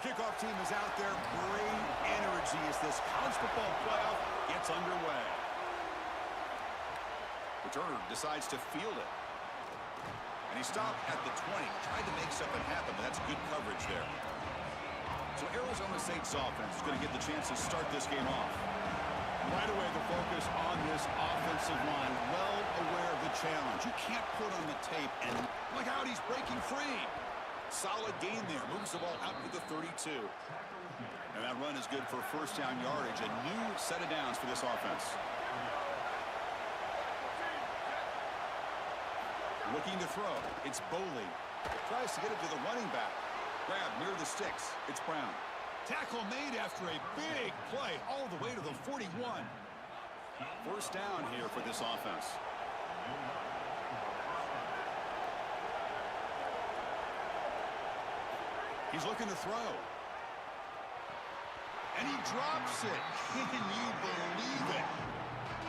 kickoff team is out there. Great energy as this college football playoff gets underway. Returner decides to field it. And he stopped at the 20. Tried to make something happen, but that's good coverage there. So Arizona State's offense is going to get the chance to start this game off. Right away, the focus on this offensive line. Well aware of the challenge. You can't put on the tape and look out, he's breaking free. Solid gain there. Moves the ball out to the 32. And that run is good for first down yardage. A new set of downs for this offense. Looking to throw. It's Boley. Tries to get it to the running back. Grab near the sticks. It's Brown. Tackle made after a big play all the way to the 41. First down here for this offense. He's looking to throw. And he drops it. Can you believe it?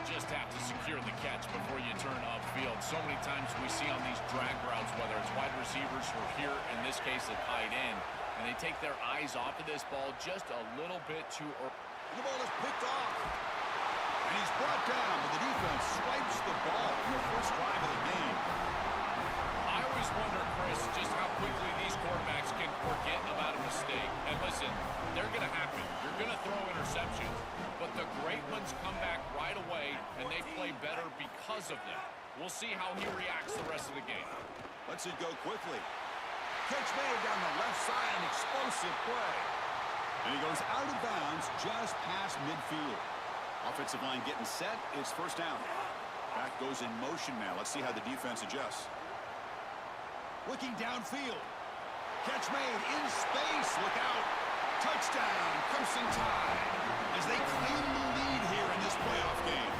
Just have to secure the catch before you turn upfield. So many times we see on these drag routes, whether it's wide receivers or here, in this case, a tight end, and they take their eyes off of this ball just a little bit too early. The ball is picked off. And he's brought down, but the defense swipes the ball in the first drive of the game. I always wonder, Chris, just how quickly these quarterbacks can forget about a mistake. And listen, they're going to happen. You're going to throw interceptions, but the great ones come back right away, and they play better because of them. We'll see how he reacts the rest of the game. Let's it go quickly. Catch made down the left side, an explosive play. And he goes out of bounds just past midfield. Offensive line getting set. It's first down. Back goes in motion now. Let's see how the defense adjusts. Looking downfield. Catch made in space. Look out. Touchdown. Crimson Tide as they claim the lead here in this playoff game.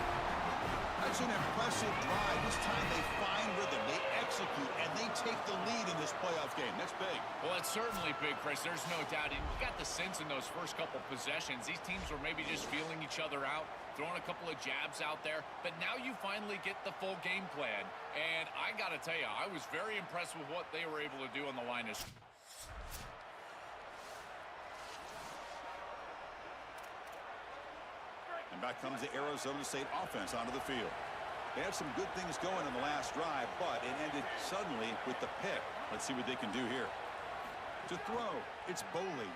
That's an impressive drive. This time they find rhythm. They execute, and they take the lead in this playoff game. That's big. Well, it's certainly big, Chris. There's no doubt. And you got the sense in those first couple possessions, these teams were maybe just feeling each other out, throwing a couple of jabs out there. But now you finally get the full game plan. And I got to tell you, I was very impressed with what they were able to do on the line. And back comes the Arizona State offense onto the field. They had some good things going in the last drive, but it ended suddenly with the pick. Let's see what they can do here. To throw, it's Boley.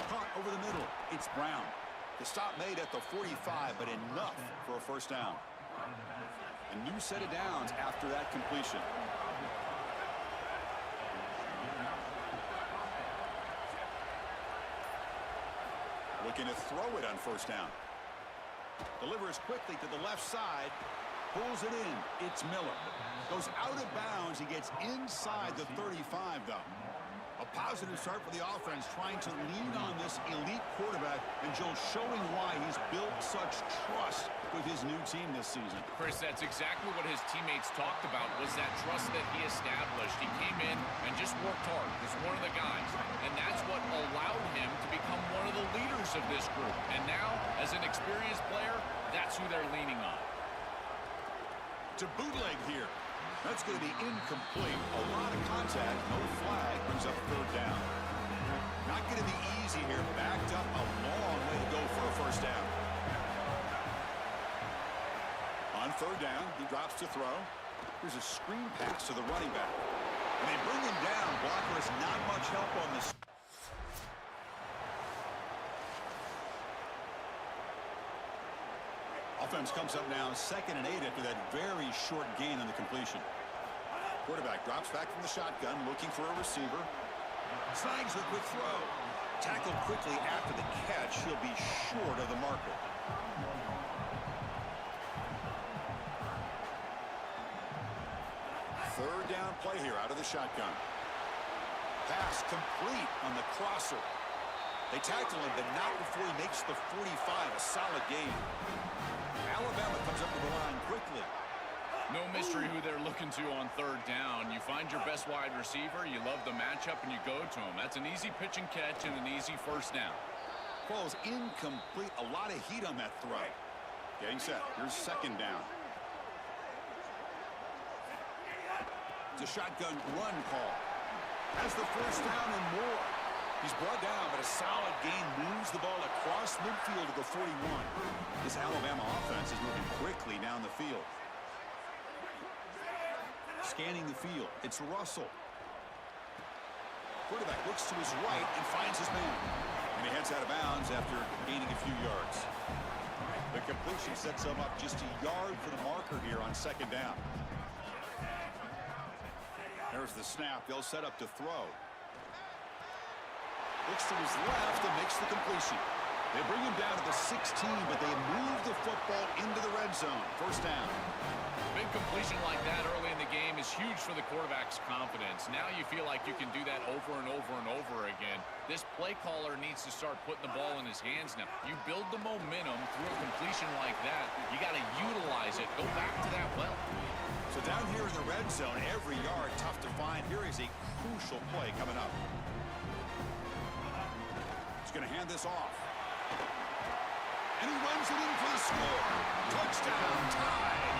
Caught over the middle, it's Brown. The stop made at the 45, but enough for a first down. A new set of downs after that completion. Looking to throw it on first down. Delivers quickly to the left side. Pulls it in. It's Miller. Goes out of bounds. He gets inside the 35, though. A positive start for the offense, trying to lean on this elite quarterback, and Joe showing why he's built such trust with his new team this season. Chris, that's exactly what his teammates talked about, was that trust that he established. He came in and just worked hard as one of the guys, and that's what allowed him to become one of the leaders of this group. And now, as an experienced player, that's who they're leaning on. To bootleg here. That's going to be incomplete. A lot of contact. No flag. Brings up third down. Not going to be easy here. Backed up a long way to go for a first down. On third down, he drops to throw. Here's a screen pass to the running back. And they bring him down. Blocker has not much help on this. Offense comes up now 2nd and 8 after that very short gain on the completion. Quarterback drops back from the shotgun, looking for a receiver. Snags the quick throw. Tackled quickly after the catch. He'll be short of the marker. Third down play here out of the shotgun. Pass complete on the crosser. They tackle him, but not before he makes the 45. A solid gain. Alabama comes up to the line quickly. No mystery who they're looking to on third down. You find your best wide receiver, you love the matchup, and you go to him. That's an easy pitch and catch and an easy first down. Ball's incomplete. A lot of heat on that throw. Getting set. Here's second down. It's a shotgun run call. Has the first down and more. He's brought down, but a solid gain moves the ball across midfield to the 41. This Alabama offense is moving quickly down the field. Scanning the field. It's Russell. Quarterback looks to his right and finds his man. And he heads out of bounds after gaining a few yards. The completion sets him up just a yard for the marker here on second down. There's the snap. They'll set up to throw. Looks to his left and makes the completion. They bring him down to the 16, but they move the football into the red zone. First down. Big completion like that early in the game is huge for the quarterback's confidence. Now you feel like you can do that over and over and over again. This play caller needs to start putting the ball in his hands now. You build the momentum through a completion like that. You got to utilize it. Go back to that well. So down here in the red zone, every yard tough to find. Here is a crucial play coming up. He's going to hand this off. And he runs it in for the score. Touchdown, tied.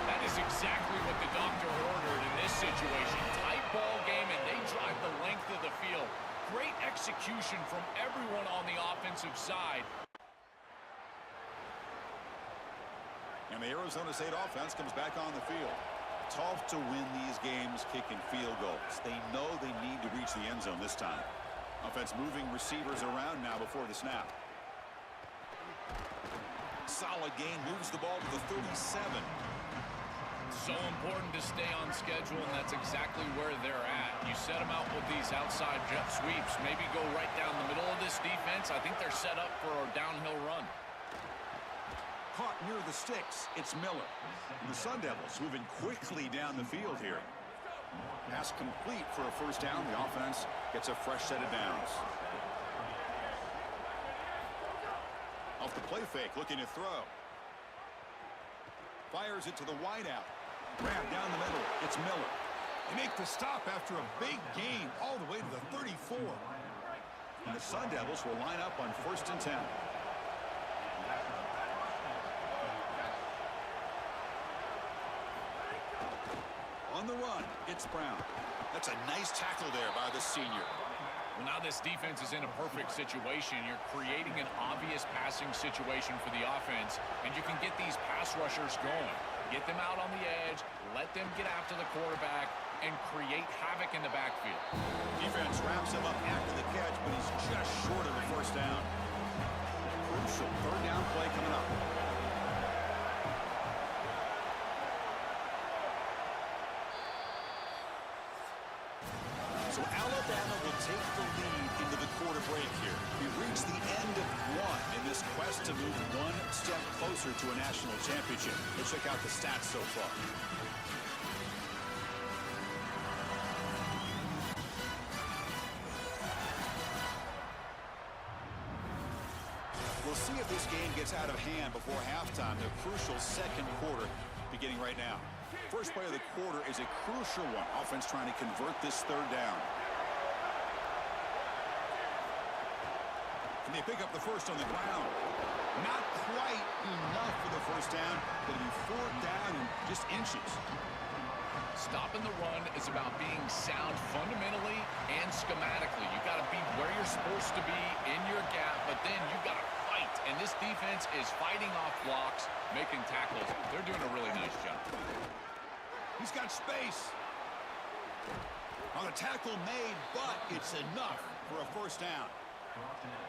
That is exactly what the doctor ordered in this situation. Tight ball game, and they drive the length of the field. Great execution from everyone on the offensive side. And the Arizona State offense comes back on the field. Tough to win these games kicking field goals. They know they need to reach the end zone this time. Offense moving receivers around now before the snap. Solid gain, moves the ball to the 37. So important to stay on schedule, and that's exactly where they're at. You set them out with these outside jet sweeps, maybe go right down the middle of this defense. I think they're set up for a downhill run. Caught near the sticks. It's Miller. And the Sun Devils moving quickly down the field here. Pass complete for a first down. The offense gets a fresh set of downs. Off the play fake, looking to throw. Fires it to the wideout. Grab down the middle. It's Miller. They make the stop after a big gain all the way to the 34. And the Sun Devils will line up on 1st and 10. On the run, it's Brown. That's a nice tackle there by the senior. Well, now this defense is in a perfect situation. You're creating an obvious passing situation for the offense, and you can get these pass rushers going. Get them out on the edge, let them get after the quarterback, and create havoc in the backfield. Defense wraps him up after the catch, but he's just short of the first down. Crucial third down play coming up. So Alabama will take the lead into the quarter break here. We reach the end of one in this quest to move one step closer to a national championship. Let's check out the stats so far. We'll see if this game gets out of hand before halftime. The crucial second quarter beginning right now. First play of the quarter is a crucial one. Offense trying to convert this third down. And they pick up the first on the ground. Not quite enough for the first down, but it'll be fourth down in just inches. Stopping the run is about being sound fundamentally and schematically. You got to be where you're supposed to be in your gap, but then you got to fight. And this defense is fighting off blocks, making tackles. They're doing a really nice job. He's got space. On the tackle made, but it's enough for a first down.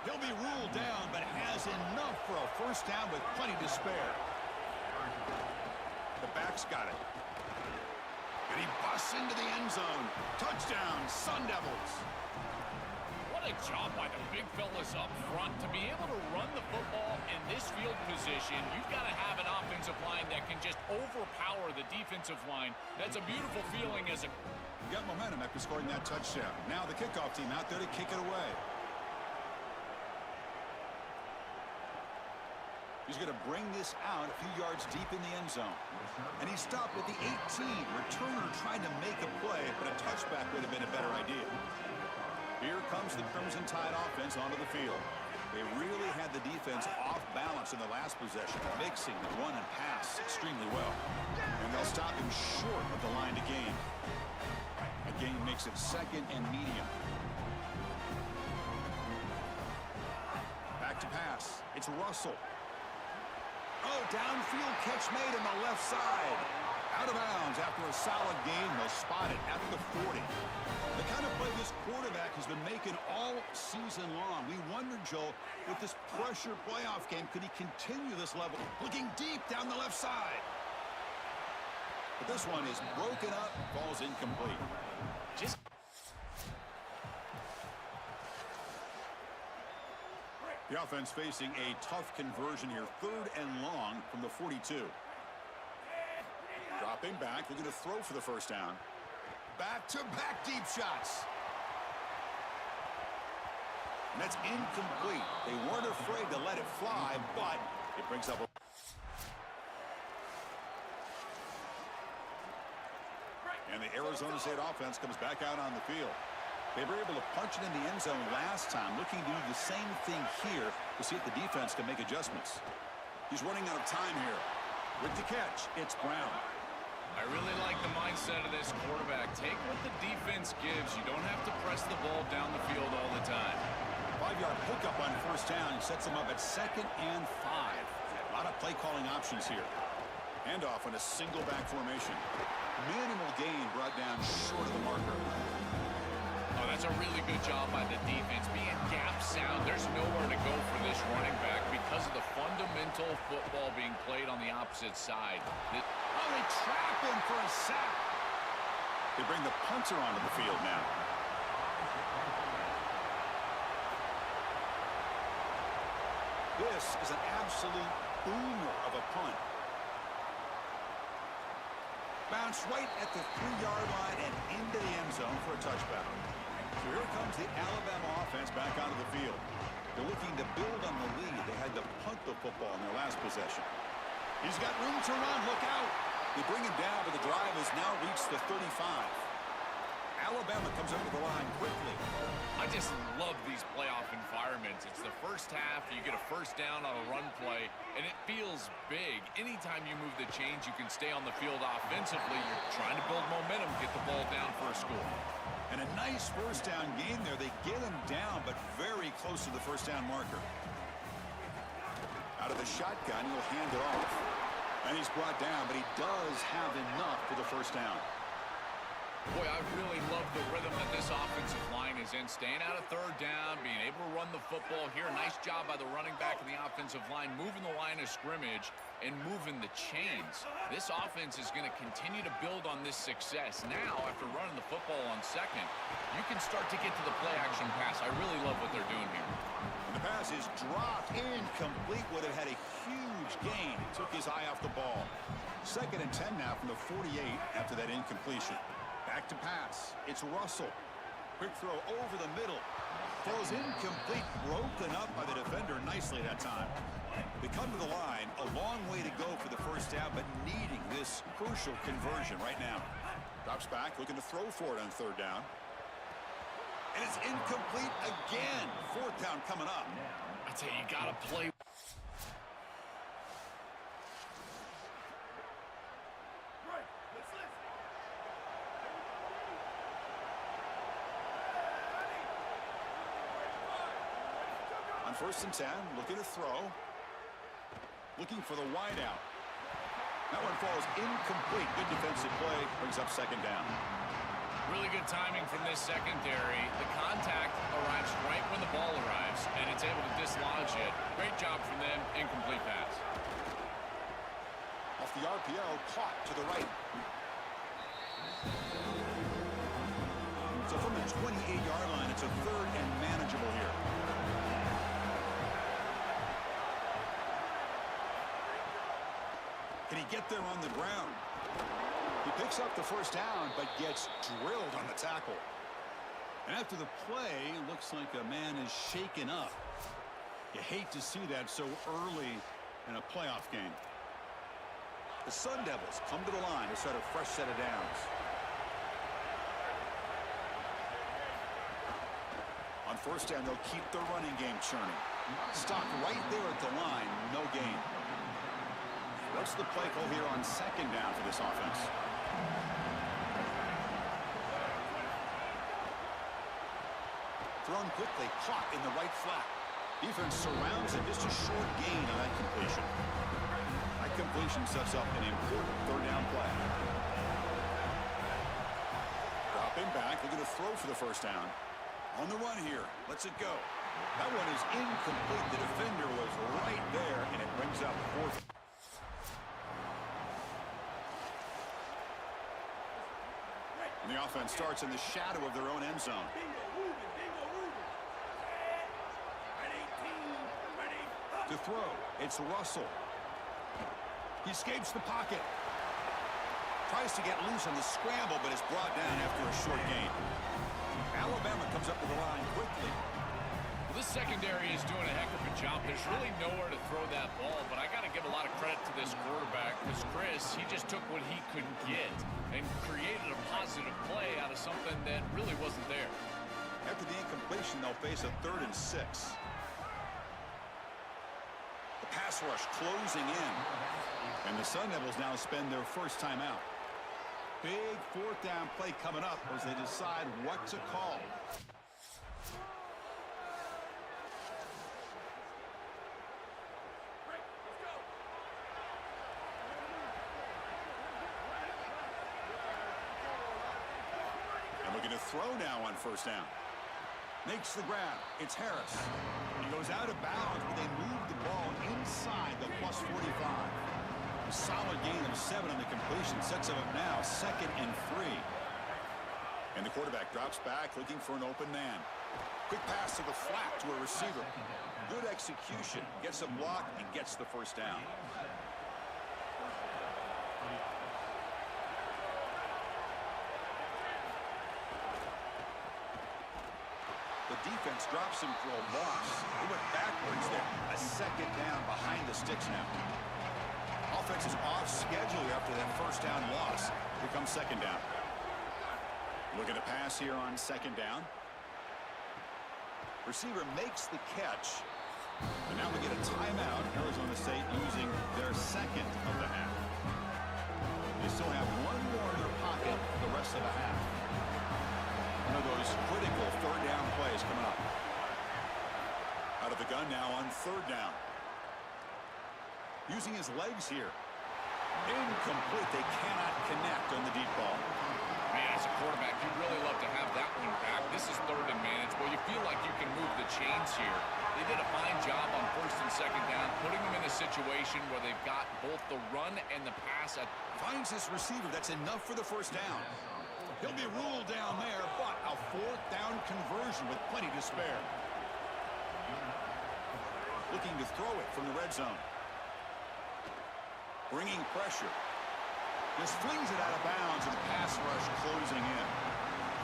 He'll be ruled down, but has enough for a first down with plenty to spare. The back's got it. And he busts into the end zone. Touchdown, Sun Devils. What a job by the big fellas up front. To be able to run the football in this field position, you've got to have an offensive line that can just overpower the defensive line. That's a beautiful feeling as a... Got momentum after scoring that touchdown. Now the kickoff team out there to kick it away. He's going to bring this out a few yards deep in the end zone. And he stopped at the 18. Returner tried to make a play, but a touchback would have been a better idea. Here comes the Crimson Tide offense onto the field. They really had the defense off balance in the last possession, mixing the run and pass extremely well. And they'll stop him short of the line to gain. A gain makes it second and medium. Back to pass. It's Russell. Oh, downfield catch made on the left side. Out of bounds after a solid game. They'll spot it at the 40. The kind of play this quarterback has been making all season long. We wonder, Joel, with this pressure playoff game, could he continue this level? Looking deep down the left side. But this one is broken up, falls incomplete. The offense facing a tough conversion here. 3rd and long from the 42. Dropping back, looking to throw for the first down. Back-to-back deep shots. And that's incomplete. They weren't afraid to let it fly, but it brings up a... And the Arizona State offense comes back out on the field. They were able to punch it in the end zone last time, looking to do the same thing here to see if the defense can make adjustments. He's running out of time here. With the catch, it's Brown. I really like the mindset of this quarterback. Take what the defense gives. You don't have to press the ball down the field all the time. 5-yard pickup on first down. He sets him up at 2nd and 5. A lot of play calling options here. Handoff in a single back formation. Minimal gain brought down short of the marker. Oh, that's a really good job by the defense. Being gap sound, there's nowhere to go for this running back because of the fundamental football being played on the opposite side. Oh, they trap him for a sack. They bring the punter onto the field now. This is an absolute boomer of a punt. Bounce right at the 3-yard line and into the end zone for a touchback. So here comes the Alabama offense back onto the field. They're looking to build on the lead. They had to punt the football in their last possession. He's got room to run. Look out. They bring him down, but the drive has now reached the 35. Alabama comes over the line quickly. I just love these playoff environments. It's the first half, you get a first down on a run play, and it feels big. Anytime you move the chains, you can stay on the field offensively. You're trying to build momentum, get the ball down for a score. And a nice first down gain there. They get him down, but very close to the first down marker. Out of the shotgun, he'll hand it off. And he's brought down, but he does have enough for the first down. Boy, I really love the rhythm that this offensive line is in. Staying out of third down, being able to run the football here. Nice job by the running back and the offensive line, moving the line of scrimmage and moving the chains. This offense is going to continue to build on this success. Now, after running the football on second, you can start to get to the play-action pass. I really love what they're doing here. And the pass is dropped, incomplete. Would have had a huge gain. He took his eye off the ball. 2nd and 10 now from the 48 after that incompletion. Back to pass. It's Russell. Quick throw over the middle. Falls incomplete. Broken up by the defender nicely that time. They come to the line. A long way to go for the first down, but needing this crucial conversion right now. Drops back, looking to throw for it on 3rd down. And it's incomplete again. 4th down coming up. I tell you, you got to play. On 1st and 10, looking to throw. Looking for the wide out. That one falls incomplete. Good defensive play. Brings up 2nd down. Really good timing from this secondary. The contact arrives right when the ball arrives, and it's able to dislodge it. Great job from them. Incomplete pass. Off the RPO, caught to the right. So from the 28-yard line, it's a 3rd and manageable here. Can he get there on the ground? He picks up the first down, but gets drilled on the tackle. And after the play, it looks like a man is shaken up. You hate to see that so early in a playoff game. The Sun Devils come to the line to set a fresh set of downs. On 1st down, they'll keep the running game churning. Stop right there at the line, no gain. What's the play call here on 2nd down for this offense? Thrown quickly, caught in the right flat. Defense surrounds him, just a short gain on that completion. I completion sets up an important third down play. Dropping back, looking to throw for the first down. On the run here, lets it go. That one is incomplete. The defender was right there, and it brings up fourth. And the offense starts in the shadow of their own end zone. To throw, it's Russell. He escapes the pocket. Tries to get loose on the scramble, but is brought down after a short gain. Alabama comes up to the line quickly. Well, this secondary is doing a heck of a job. There's really nowhere to throw that ball, but I got to give a lot of credit to this quarterback because Chris, he just took what he could get and created a positive play out of something that really wasn't there. After the incompletion, they'll face a 3rd and 6. The pass rush closing in, and the Sun Devils now spend their first timeout. Big fourth down play coming up as they decide what to call. And looking to throw now on first down. Makes the grab. It's Harris. He goes out of bounds, but they move the ball inside the plus 45. A solid gain of 7 on the completion sets it up now 2nd and 3. And the quarterback drops back looking for an open man. Quick pass to the flat to a receiver. Good execution. Gets a block and gets the first down. The defense drops him for a loss. He went backwards there. A 2nd down behind the sticks now. Offense is off schedule after that first down loss. Here comes 2nd down. Looking to pass here on 2nd down. Receiver makes the catch. And now we get a timeout. Arizona State using their 2nd of the half. They still have 1 more in their pocket the rest of the half. One of those critical 3rd down plays coming up. Out of the gun now on 3rd down. Using his legs here. Incomplete. They cannot connect on the deep ball. Man, as a quarterback, you'd really love to have that one back. This is 3rd and manageable. You feel like you can move the chains here. They did a fine job on 1st and 2nd down, putting them in a situation where they've got both the run and the pass. Finds this receiver. That's enough for the first down. He'll be ruled down there, but a 4th down conversion with plenty to spare. Looking to throw it from the red zone. Bringing pressure. Just flings it out of bounds, and the pass rush closing in.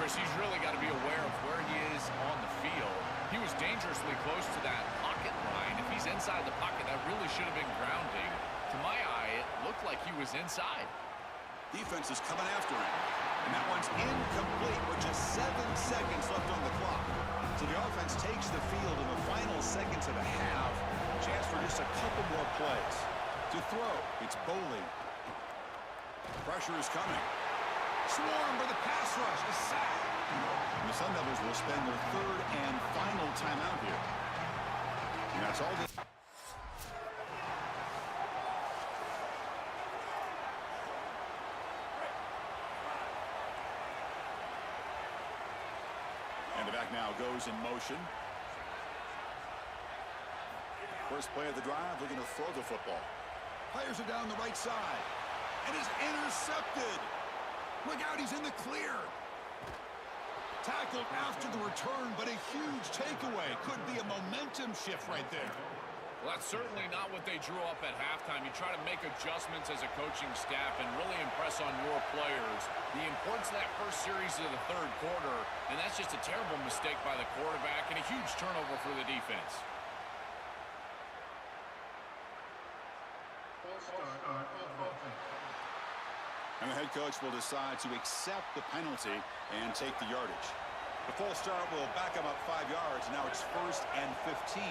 Chris, he's really got to be aware of where he is on the field. He was dangerously close to that pocket line. If he's inside the pocket, that really should have been grounding. To my eye, it looked like he was inside. Defense is coming after him. And that one's incomplete with just 7 seconds left on the clock. So the offense takes the field in the final seconds of the half. Chance for just a couple more plays. To throw, it's Bowling. Pressure is coming. Swarm by the pass rush. A sack. And the Sun Devils will spend their 3rd and final timeout here. And that's all they... And the back now goes in motion. First play of the drive, looking to throw the football. Fires it down the right side. And is intercepted. Look out, he's in the clear. Tackled after the return, but a huge takeaway. Could be a momentum shift right there. Well, that's certainly not what they drew up at halftime. You try to make adjustments as a coaching staff and really impress on your players. The importance of that first series of the 3rd quarter, and that's just a terrible mistake by the quarterback and a huge turnover for the defense. And the head coach will decide to accept the penalty and take the yardage. The false start will back him up 5 yards. Now it's 1st and 15.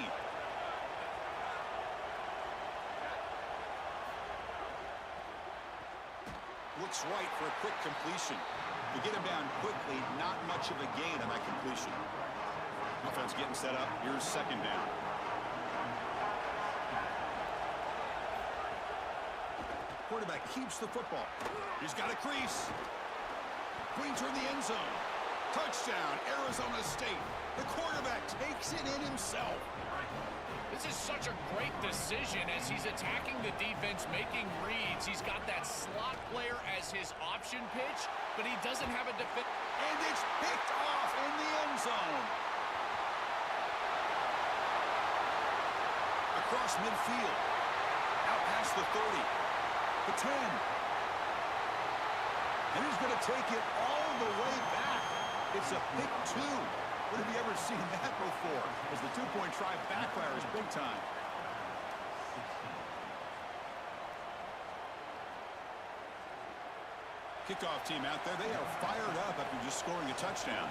Looks right for a quick completion. To get him down quickly, not much of a gain on that completion. Offense getting set up. Here's 2nd down. Quarterback keeps the football. He's got a crease. Green toward the end zone. Touchdown, Arizona State. The quarterback takes it in himself. This is such a great decision as he's attacking the defense, making reads. He's got that slot player as his option pitch, but he doesn't have a defense. And it's picked off in the end zone. Across midfield. Out past the 30. The 10. And he's going to take it all the way back. It's a pick 2. When have you ever seen that before? As the two-point try backfires big time. Kickoff team out there. They are fired up after just scoring a touchdown.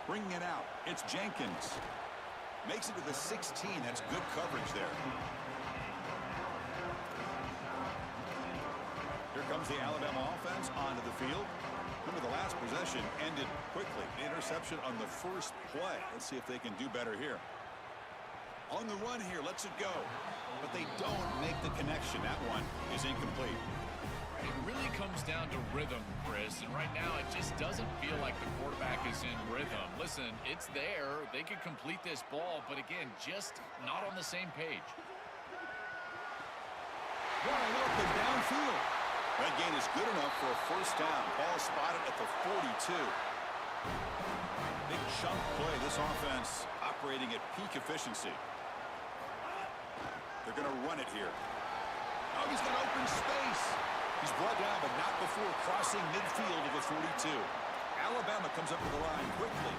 Bringing it out. It's Jenkins. Makes it to the 16. That's good coverage there. Here comes the Alabama offense onto the field. Remember, the last possession ended quickly. The interception on the first play. Let's see if they can do better here. On the run here, lets it go. But they don't make the connection. That one is incomplete. It really comes down to rhythm, Chris, and right now it just doesn't feel like the quarterback is in rhythm. Listen, it's there. They could complete this ball, but again, just not on the same page. Wide open downfield. That gain is good enough for a first down. Ball spotted at the 42. Big chunk play. This offense operating at peak efficiency. They're going to run it here. Oh, he's got open space. He's brought down, but not before crossing midfield of the 42. Alabama comes up to the line quickly.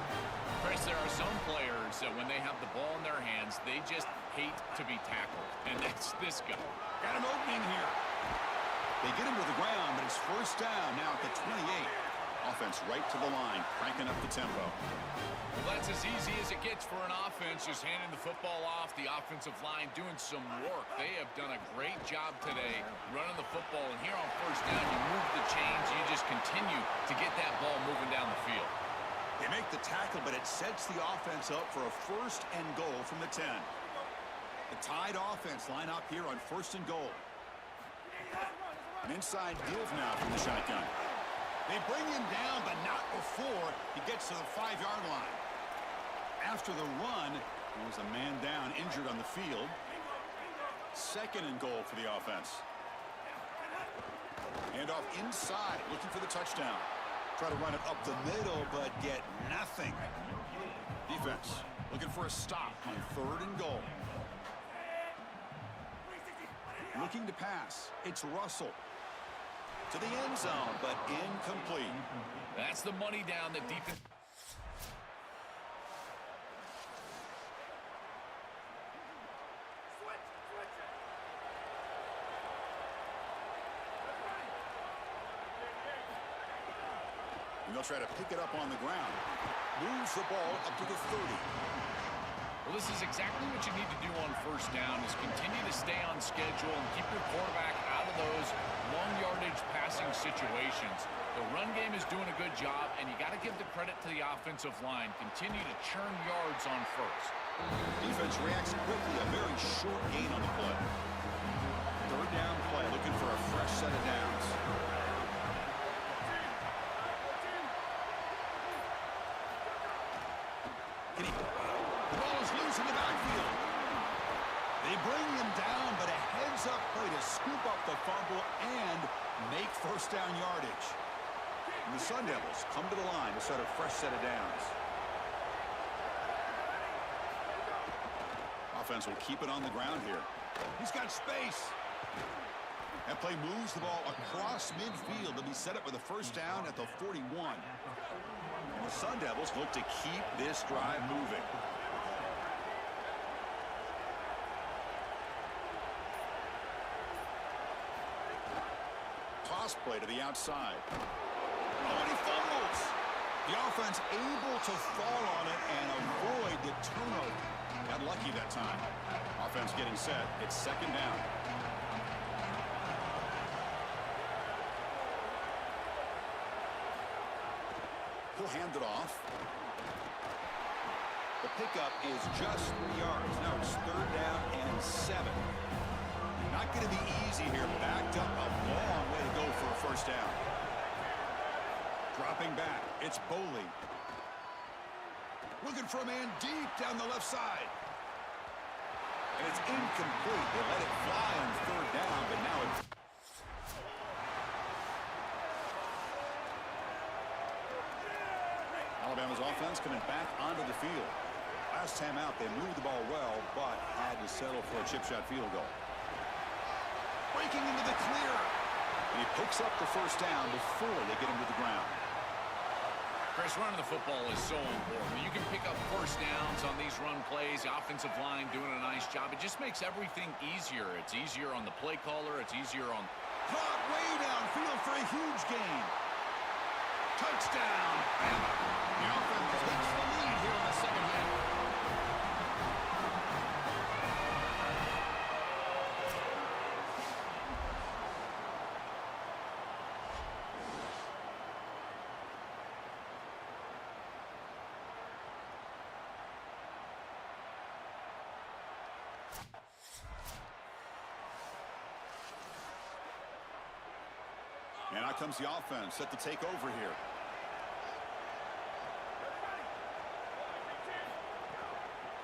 Chris, there are some players that when they have the ball in their hands, they just hate to be tackled. And that's this guy. Got an opening here. They get him to the ground, but it's first down now at the 28. Offense right to the line, cranking up the tempo. Well, that's as easy as it gets for an offense, just handing the football off. The offensive line doing some work. They have done a great job today running the football. And here on first down, you move the chains. You just continue to get that ball moving down the field. They make the tackle, but it sets the offense up for a first and goal from the 10. The tied offense line up here on first and goal. An inside deal now from the shotgun. They bring him down, but not before he gets to the 5-yard line. After the run, there was a man down, injured on the field. Second and goal for the offense. Hand off inside, looking for the touchdown. Try to run it up the middle, but get nothing. Defense looking for a stop on third and goal. Looking to pass. It's Russell. To the end zone, but incomplete. That's the money down the defense. And they'll try to pick it up on the ground. Moves the ball up to the 30. Well, this is exactly what you need to do on first down is continue to stay on schedule and keep your quarterback out of those long yardage passing situations. The run game is doing a good job, and you got to give the credit to the offensive line. Continue to churn yards on first. Defense reacts quickly, a very short gain on the play. Third down play, looking for a fresh set of downs. The ball is loose in the backfield. They bring him down, but a heads-up play to scoop up the fumble and make first down yardage. And the Sun Devils come to the line to set a fresh set of downs. Offense will keep it on the ground here. He's got space. That play moves the ball across midfield. They'll be set up with a first down at the 41. And the Sun Devils look to keep this drive moving. Toss play to the outside. Oh, and he fumbles. The offense able to fall on it and avoid the turnover. Got lucky that time. Offense getting set. It's second down. He'll hand it off. The The pickup is just 3 yards. Now it's 3rd down and 7. Not going to be easy here. Backed up a long way to go for a 1st down. Dropping back, it's Boley. Looking for a man deep down the left side. And it's incomplete. They let it fly on 3rd down, but now it's... Alabama's offense coming back onto the field. Last time out, they moved the ball well, but had to settle for a chip shot field goal. Breaking into the clear. And he picks up the 1st down before they get him to the ground. Chris, running the football is so important. You can pick up 1st downs on these run plays. The offensive line doing a nice job. It just makes everything easier. It's easier on the play caller. It's easier on... Caught way downfield for a huge gain. Touchdown, Bama. The offense takes the lead here in the 2nd half. And out comes the offense set to take over here.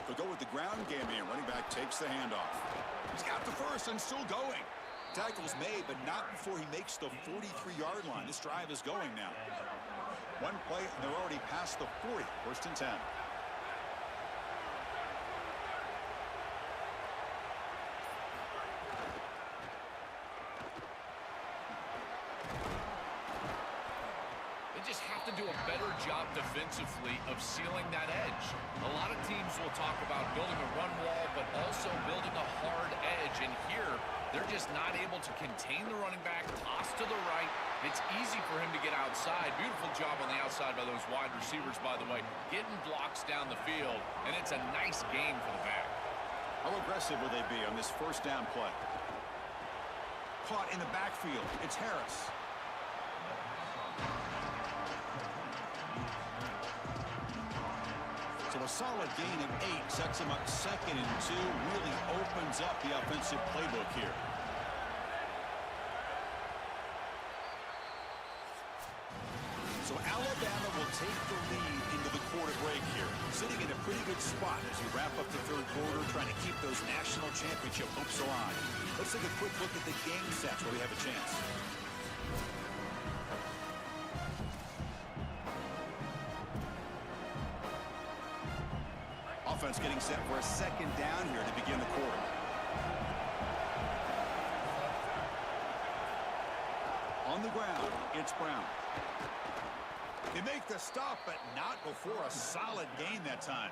They'll go with the ground game here. Running back takes the handoff. He's got the 1st and still going. Tackle's made, but not before he makes the 43-yard line. This drive is going now. One play, and they're already past the 40. 1st and 10. To do a better job defensively of sealing that edge. A lot of teams will talk about building a run wall, but also building a hard edge. And here, they're just not able to contain the running back, toss to the right. It's easy for him to get outside. Beautiful job on the outside by those wide receivers, by the way, getting blocks down the field. And it's a nice gain for the back. How aggressive will they be on this 1st down play? Caught in the backfield. It's Harris. So a solid gain of 8 sets him up 2nd and 2. Really opens up the offensive playbook here. So Alabama will take the lead into the quarter break here. Sitting in a pretty good spot as you wrap up the 3rd quarter, trying to keep those national championship hopes alive. Let's take a quick look at the game sets where we have a chance. Offense getting set for a 2nd down here to begin the quarter. On the ground, it's Brown. They make the stop, but not before a solid gain that time.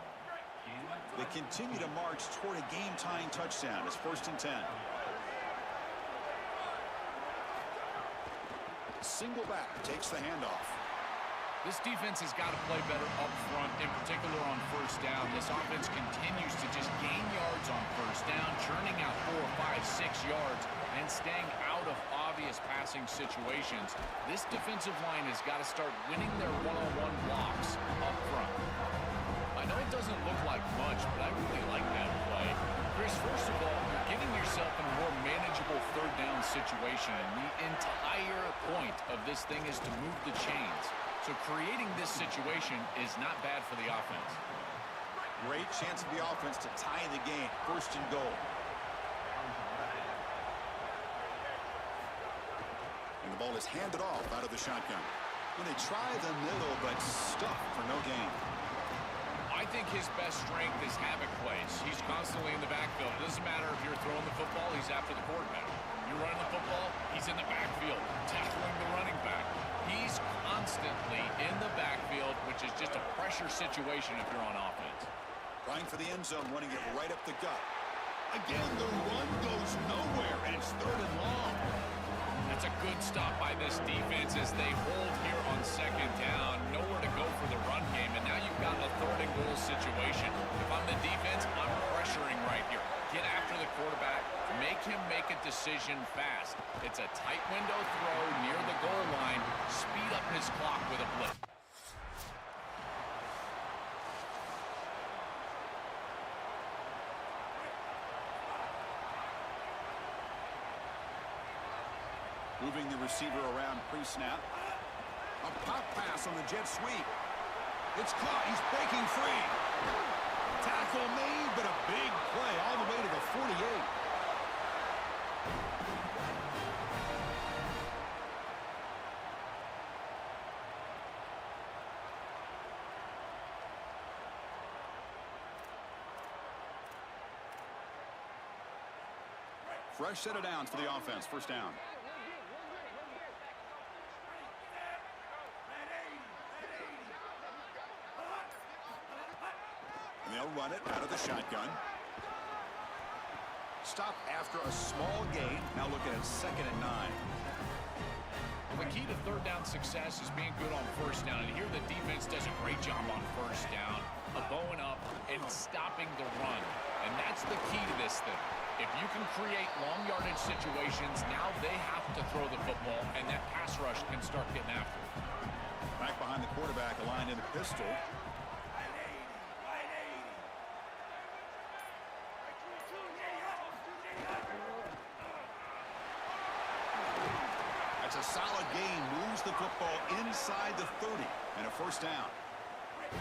They continue to march toward a game-tying touchdown. It's 1st and 10. Single back takes the handoff. This defense has got to play better up front, in particular on 1st down. This offense continues to just gain yards on 1st down, churning out 4, 5, 6 yards, and staying out of obvious passing situations. This defensive line has got to start winning their one-on-one blocks up front. I know it doesn't look like much, but I really like that play. Chris, first of all, you're getting yourself in a more manageable 3rd down situation, and the entire point of this thing is to move the chains. So creating this situation is not bad for the offense. Great chance for the offense to tie the game. 1st and goal. And the ball is handed off out of the shotgun. When they try the middle, but stuffed for no gain. I think his best strength is havoc plays. He's constantly in the backfield. It doesn't matter if you're throwing the football, he's after the quarterback. You're running the football, he's in the backfield, tackling the running back. He's constantly in the backfield, which is just a pressure situation if you're on offense. Trying for the end zone, running it right up the gut. Again, the run goes nowhere, and it's 3rd and long. That's a good stop by this defense as they hold here on 2nd down. Nowhere to go for the run game, and now you've got a 3rd and goal situation. If I'm the defense, I'm pressuring right here. Get after the quarterback, make him make a decision fast. It's a tight window throw near the goal line. Speed up his clock with a blitz. Moving the receiver around pre-snap. A pop pass on the jet sweep. It's caught. He's breaking free. Tackle made, but a big play all the way to the 48. Fresh set of downs for the offense. First down. And they'll run it out of the shotgun. Stop after a small gain. Now looking at 2nd and 9. The key to third down success is being good on first down. And here the defense does a great job on first down of bowing up and stopping the run. And that's the key to this thing. If you can create long yardage situations, now they have to throw the football, and that pass rush can start getting after it. Back behind the quarterback, aligned in the pistol. That's a solid gain. Moves the football inside the 30 and a first down.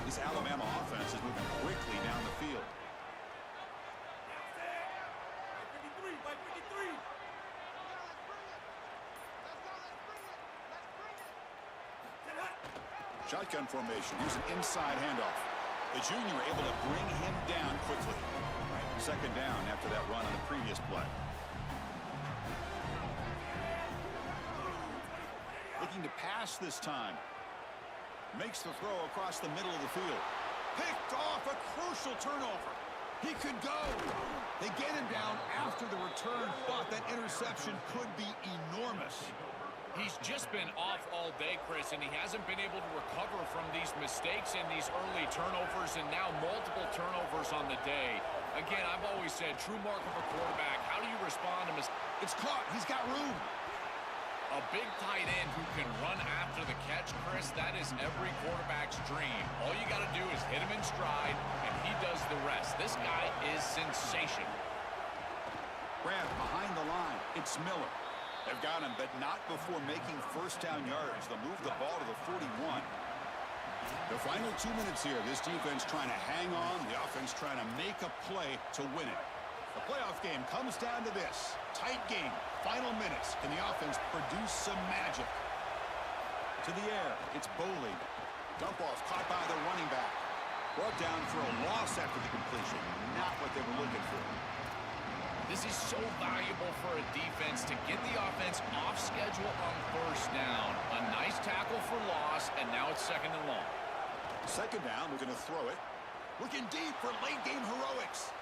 This Alabama offense is moving quickly down the field. Shotgun formation. Here's an inside handoff. The junior able to bring him down quickly. 2nd down after that run on the previous play. Looking to pass this time. Makes the throw across the middle of the field. Picked off a crucial turnover. He could go. They get him down after the return. Thought that interception could be enormous. He's just been off all day, Chris, and he hasn't been able to recover from these mistakes and these early turnovers, and now multiple turnovers on the day. Again, I've always said, true mark of a quarterback, how do you respond to mistakes? It's caught. He's got room. A big tight end who can run after the catch, Chris, that is every quarterback's dream. All you got to do is hit him in stride, and he does the rest. This guy is sensational. Grab behind the line. It's Miller. They've got him, but not before making first down yardage. They'll move the ball to the 41. The final 2 minutes here. This defense trying to hang on. The offense trying to make a play to win it. The playoff game comes down to this. Tight game. Final minutes. Can the offense produce some magic? To the air. It's Boley. Dump off caught by the running back. Brought down for a loss after the completion. Not what they were looking for. This is so valuable for a defense to get the offense off schedule on first down. A nice tackle for loss, and now it's 2nd and long. 2nd down, we're going to throw it. Looking deep for late-game heroics.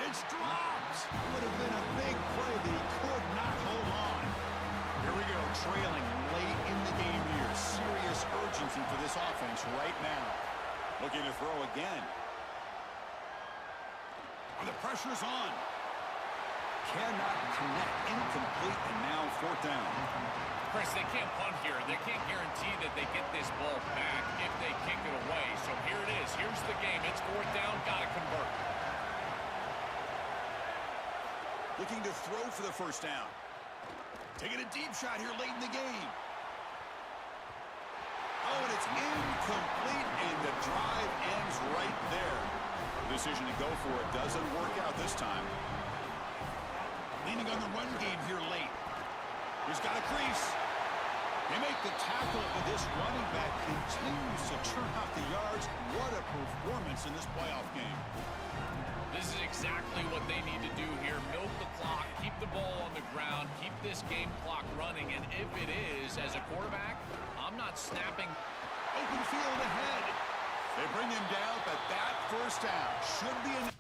It's dropped. Would have been a big play that he could not hold on. Here we go, trailing late in the game here. Serious urgency for this offense right now. Looking to throw again. The pressure's on. Cannot connect. Incomplete, and now 4th down. Chris, they can't punt here. They can't guarantee that they get this ball back if they kick it away. So here it is. Here's the game. It's 4th down. Got to convert. Looking to throw for the first down. Taking a deep shot here late in the game. Oh, and it's incomplete, and the drive ends right there. Decision to go for it doesn't work out this time. Leaning on the run game here late. He's got a crease. They make the tackle, and this running back continues to churn out the yards. What a performance in this playoff game. This is exactly what they need to do here. Milk the clock, keep the ball on the ground, keep this game clock running, and if it is, as a quarterback, I'm not snapping. Open field ahead. They bring him down, but that first down should be enough.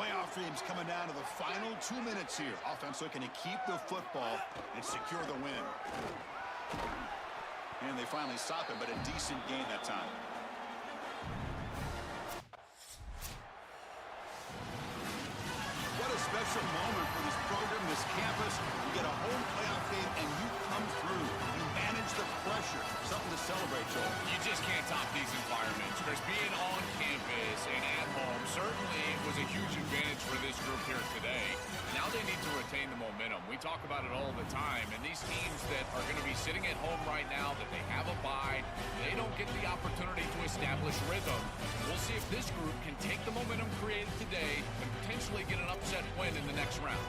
Playoff dreams coming down to the final 2 minutes here. Offense looking to keep the football and secure the win. And they finally stop it, but a decent game that time. What a special moment for this program, this campus. You get a home playoff game, and you come through. You manage the pressure. Something to celebrate, Joel. You just can't top these environments. Chris, being on campus and at here today. Now they need to retain the momentum. We talk about it all the time, and these teams that are going to be sitting at home right now, that they have a bye, they don't get the opportunity to establish rhythm. We'll see if this group can take the momentum created today and potentially get an upset win in the next round.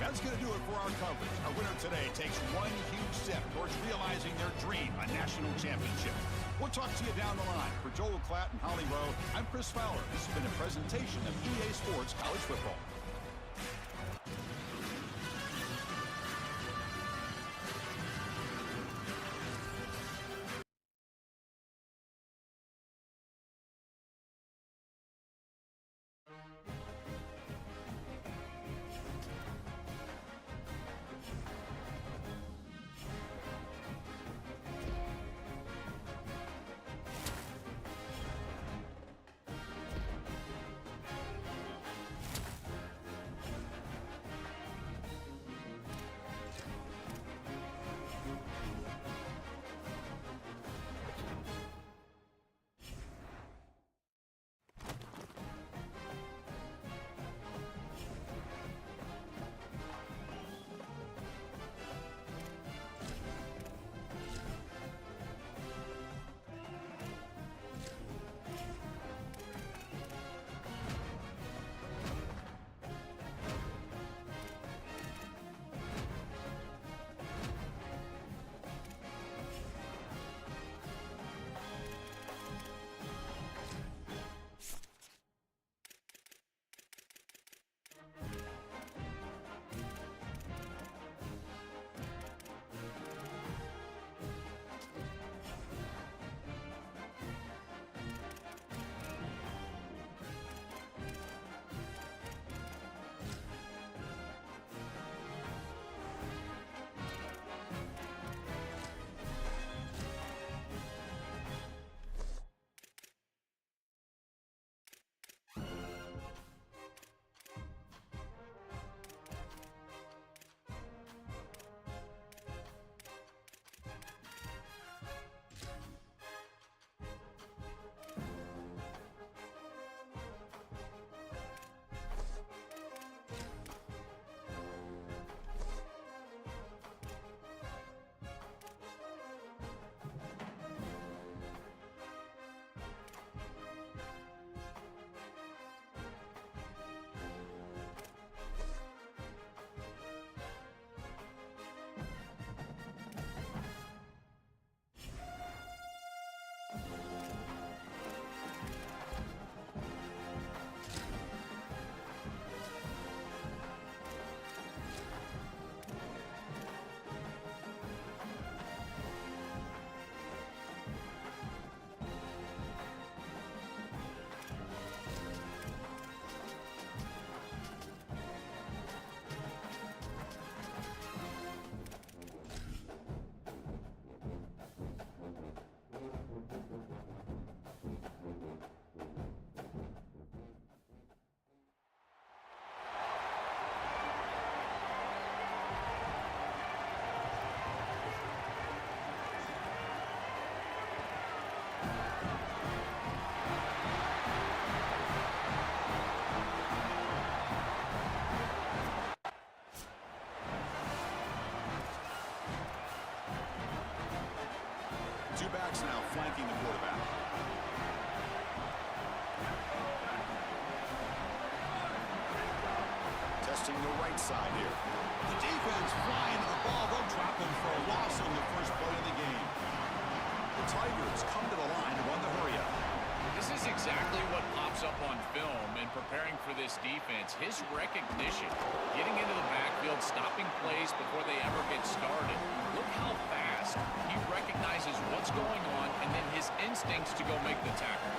That's going to do it for our coverage. Our winner today takes one huge step towards realizing their dream, a national championship. We'll talk to you down the line. For Joel Klatt and Holly Rowe, I'm Chris Fowler. This has been a presentation of EA Sports College Football. Two backs now flanking the quarterback. Testing the right side here. The defense flying to the ball. They'll drop him for a loss on the first play of the game. The Tigers come to the line to run the hurry-up. This is exactly what pops up on film in preparing for this defense. His recognition, getting into the backfield, stopping plays before they ever get started. Look how fast he recognizes what's going on and then his instincts to go make the tackle.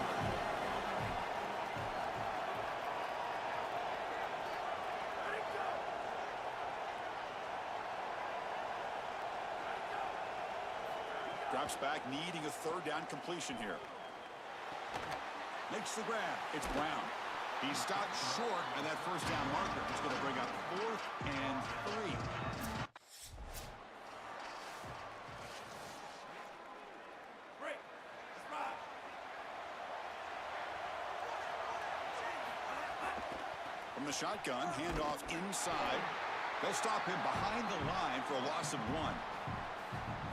Drops back, needing a third down completion here. Makes the grab. It's Brown. He stopped short of that first down marker. He's going to bring up 4th and 3. From the shotgun, handoff inside. They'll stop him behind the line for a loss of 1.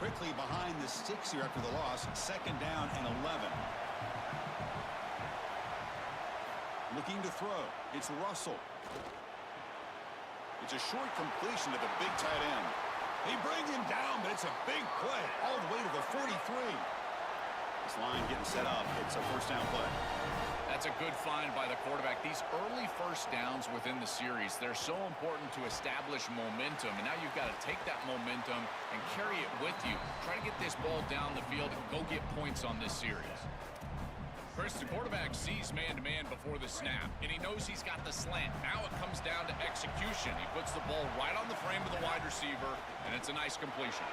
Quickly behind the sticks here after the loss. 2nd down and 11. Looking to throw. It's Russell. It's a short completion to the big tight end. They bring him down, but it's a big play all the way to the 43. This line getting set up. It's a first down play. That's a good find by the quarterback. These early first downs within the series, they're so important to establish momentum. And now you've got to take that momentum and carry it with you. Try to get this ball down the field and go get points on this series. Chris, the quarterback sees man-to-man before the snap, and he knows he's got the slant. Now it comes down to execution. He puts the ball right on the frame of the wide receiver, and it's a nice completion.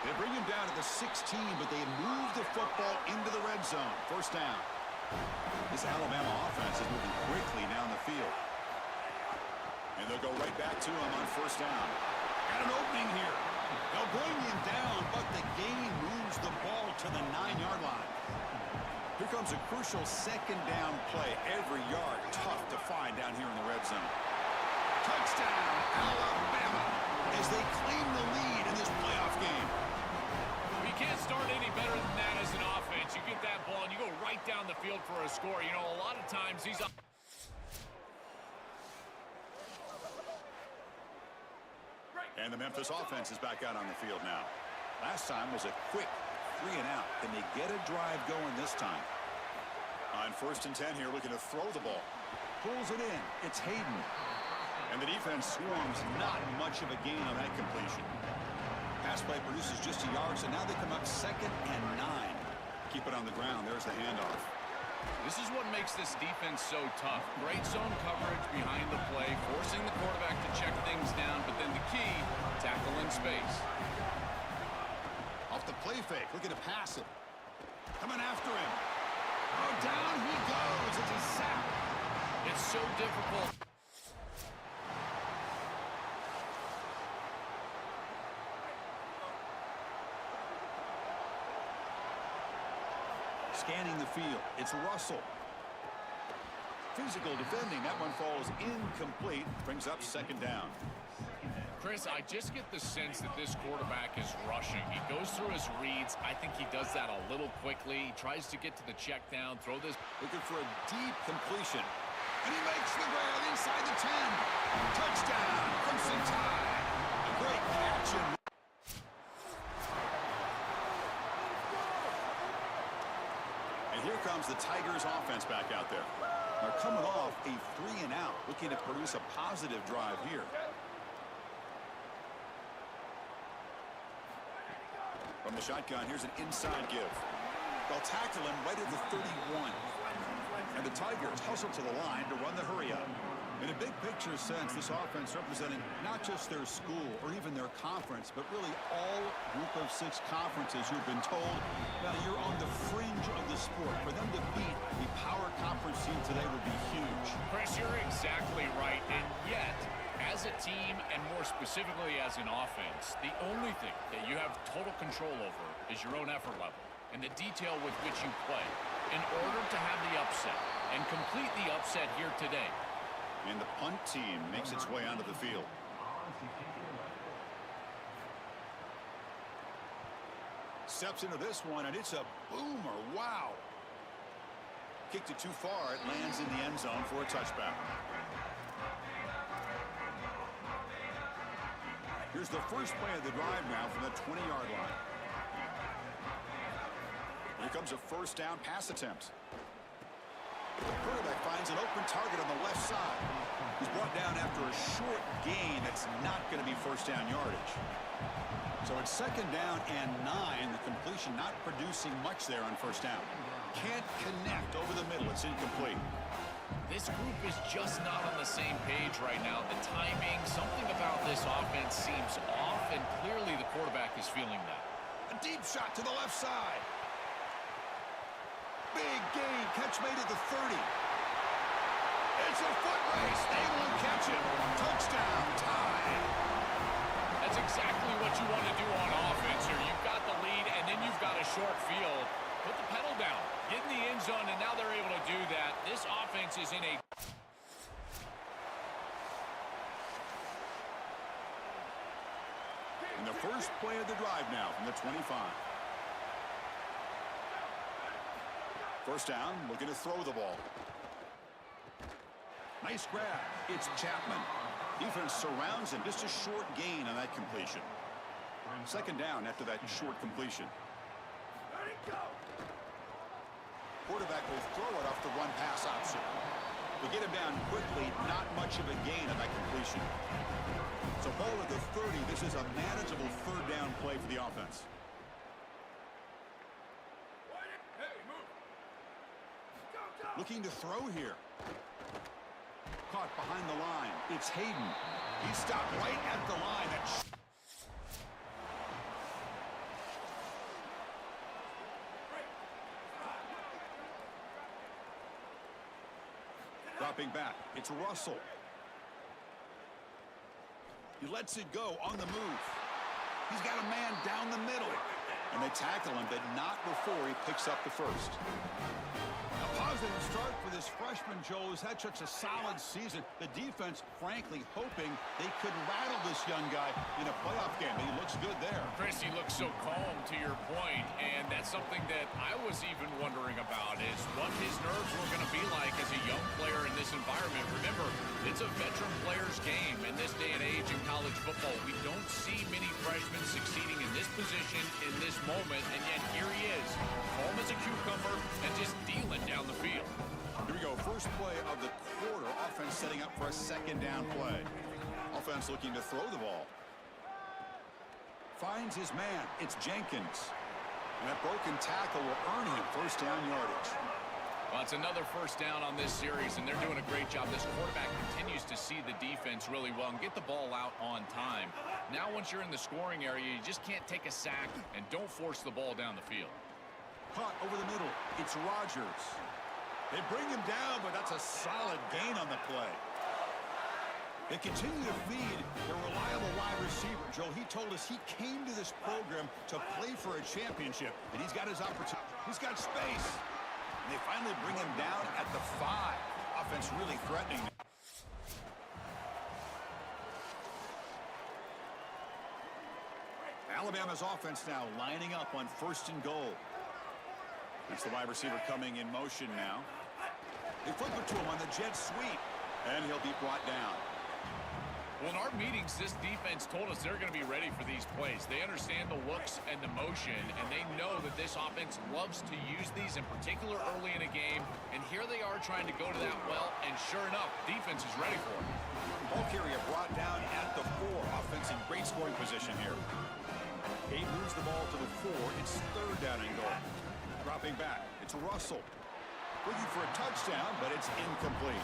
They bring him down to the 16, but they move the football into the red zone. First down. This Alabama offense is moving quickly down the field. And they'll go right back to him on first down. Got an opening here. They'll bring him down, but the gain moves the ball to the 9-yard line. Here comes a crucial 2nd down play. Every yard tough to find down here in the red zone. Touchdown, Alabama, as they claim the lead in this playoff game. You can't start any better than that as an offense. You get that ball and you go right down the field for a score. You know, a lot of times these... And the Memphis offense is back out on the field now. Last time was a quick 3 and out. Can they get a drive going this time? On 1st and 10 here, looking to throw the ball. Pulls it in. It's Hayden. And the defense swarms. Not much of a gain on that completion. Pass play produces just a yard, so now they come up 2nd and 9. Keep it on the ground. There's the handoff. This is what makes this defense so tough. Great zone coverage behind the play, forcing the quarterback to check things down, but then the key, tackle in space. Off the play fake, looking to pass it. Coming after him. Oh, down he goes. It's a sack. It's so difficult. Scanning the field. It's Russell. Physical defending. That one falls incomplete. Brings up 2nd down. Chris, I just get the sense that this quarterback is rushing. He goes through his reads. I think he does that a little quickly. He tries to get to the check down, throw this. Looking for a deep completion. And he makes the grab inside the 10. Touchdown, Crimson Tide. A great catch. And here comes the Tigers offense back out there. They're coming off a 3 and out, looking to produce a positive drive here. From the shotgun, here's an inside give. They'll tackle him right at the 31. And the Tigers hustle to the line to run the hurry up. In a big picture sense, this offense representing not just their school or even their conference, but really all group of 6 conferences who've been told, now you're on the fringe of the sport. For them to beat the power conference team today would be huge. Chris, you're exactly right. And yet, as a team and more specifically as an offense, the only thing that you have total control over is your own effort level and the detail with which you play in order to have the upset and complete the upset here today. And the punt team makes its way onto the field. Steps into this one, and it's a boomer. Wow. Kicked it too far. It lands in the end zone for a touchback. Here's the first play of the drive now from the 20-yard line. Here comes a first down pass attempt. The quarterback finds an open target on the left side. He's brought down after a short gain that's not going to be first down yardage. So it's 2nd down and 9. The completion not producing much there on first down. Can't connect over the middle. It's incomplete. This group is just not on the same page right now. The timing, something about this offense seems off, and clearly the quarterback is feeling that. A deep shot to the left side. Big gain. Catch made at the 30. It's a foot race. They won't catch him. Touchdown, Tide. That's exactly what you want to do on offense here. You've got the lead, and then you've got a short field. Put the pedal down. Get in the end zone, and now they're able to do that. This This offense is in a... In the first play of the drive now from the 25. First down, looking to throw the ball. Nice grab. It's Chapman. Defense surrounds him. Just a short gain on that completion. Second down after that short completion. Quarterback will throw it off the run pass option. We get him down quickly. Not much of a gain on that completion. So ball at the 30. This is a manageable third down play for the offense. Looking to throw here. Caught behind the line. It's Hayden. He stopped right at the line. Dropping back. It's Russell. He lets it go on the move. He's got a man down the middle. And they tackle him, but not before he picks up the first. A positive start for this freshman, Joe, who's had such a solid season. The defense, frankly, hoping they could rattle this young guy in a playoff game. He looks good there. Chris, he looks so calm, to your point, and that's something that I was even wondering about, is what his nerves were going to be like as a young player in this environment. Remember, it's a veteran player's game in this day and age in college football. We don't see many freshmen succeeding in this position in this moment, and yet here he is, calm as a cucumber and just dealing down the field. Here we go. First play of the quarter. Offense setting up for a second down play. Offense looking to throw the ball. Finds his man. It's Jenkins. And that broken tackle will earn him first down yardage. Well, it's another first down on this series, and they're doing a great job. This quarterback continues to see the defense really well and get the ball out on time. Now, once you're in the scoring area, you just can't take a sack and don't force the ball down the field. Caught over the middle. It's Rodgers. They bring him down, but that's a solid gain on the play. They continue to feed their reliable wide receiver. Joe, he told us he came to this program to play for a championship, and he's got his opportunity. He's got space. And they finally bring him down at the 5. Offense really threatening. Alabama's offense now lining up on first and goal. That's the wide receiver coming in motion now. They flip it to him on the jet sweep, and he'll be brought down. Well, in our meetings, this defense told us they're going to be ready for these plays. They understand the looks and the motion, and they know that this offense loves to use these, in particular early in a game. And here they are trying to go to that well, and sure enough, defense is ready for it. Ball carrier brought down at the 4. Offense in great scoring position here. He moves the ball to the 4. It's third down and goal. Dropping back. It's Russell. Looking for a touchdown, but it's incomplete.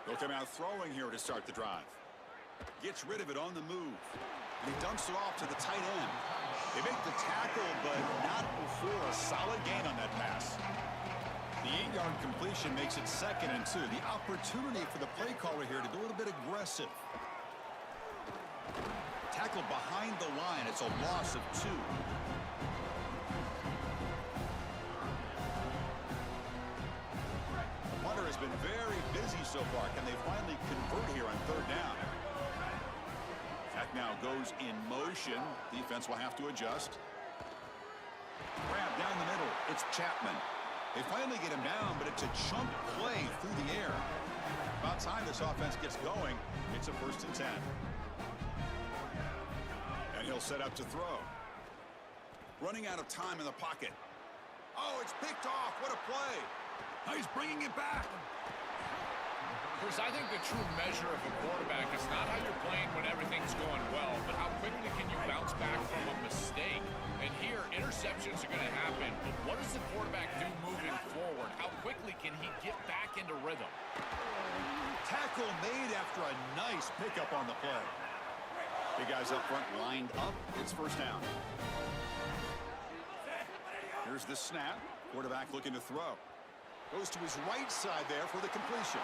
They'll come out throwing here to start the drive. Gets rid of it on the move. And he dumps it off to the tight end. They make the tackle, but not before a solid gain on that pass. The 8-yard completion makes it 2nd and 2. The opportunity for the play caller here to be a little bit aggressive. Tackled behind the line. It's a loss of 2. Hunter has been very busy so far. Can they finally convert here on third down? Now goes in motion. Defense will have to adjust. Grab down the middle. It's Chapman. They finally get him down, but it's a chunk play through the air. About time this offense gets going. It's a 1st and 10. And he'll set up to throw. Running out of time in the pocket. Oh, it's picked off. What a play. Now he's bringing it back. Chris, I think the true measure of a quarterback is not how you're playing when everything's going well, but how quickly can you bounce back from a mistake. And here, interceptions are going to happen, but what does the quarterback do moving forward? How quickly can he get back into rhythm? Tackle made after a nice pickup on the play. Big guys up front lined up. It's first down. Here's the snap. Quarterback looking to throw. Goes to his right side there for the completion.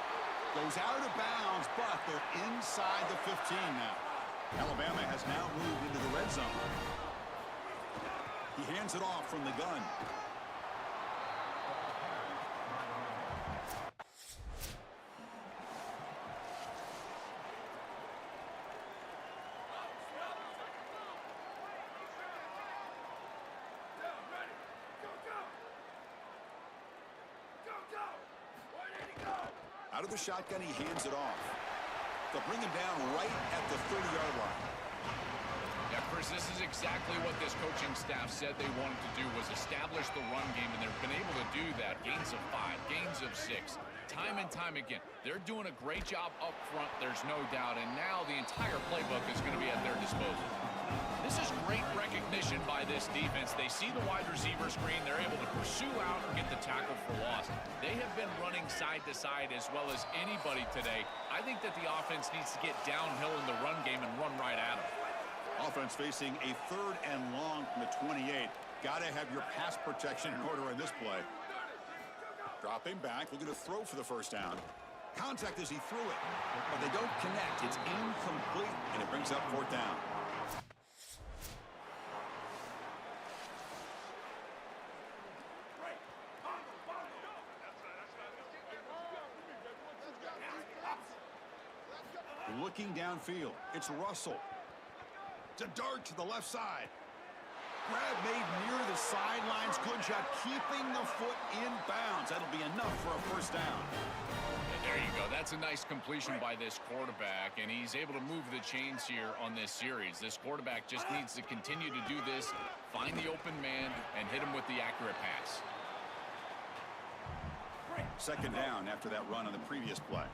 Goes out of bounds, but they're inside the 15 now. Alabama has now moved into the red zone. He hands it off from the gun. Out of the shotgun, he hands it off. They'll bring him down right at the 30-yard line. Yeah, Chris, this is exactly what this coaching staff said they wanted to do, was establish the run game, and they've been able to do that. Gains of 5, gains of 6, time and time again. They're doing a great job up front, there's no doubt, and now the entire playbook is going to be at their disposal. This is great recognition by this defense. They see the wide receiver screen. They're able to pursue out and get the tackle for loss. They have been running side to side as well as anybody today. I think that the offense needs to get downhill in the run game and run right at them. Offense facing a 3rd and long from the 28. Got to have your pass protection in order in this play. Dropping back, looking to throw for the first down. Contact as he threw it, but they don't connect. It's incomplete, and it brings up 4th down. Looking downfield, it's Russell. To dart to the left side. Grab made near the sidelines. Good job keeping the foot in bounds. That'll be enough for a first down. And there you go. That's a nice completion by this quarterback, and he's able to move the chains here on this series. This quarterback just needs to continue to do this, find the open man, and hit him with the accurate pass. 2nd down after that run on the previous play.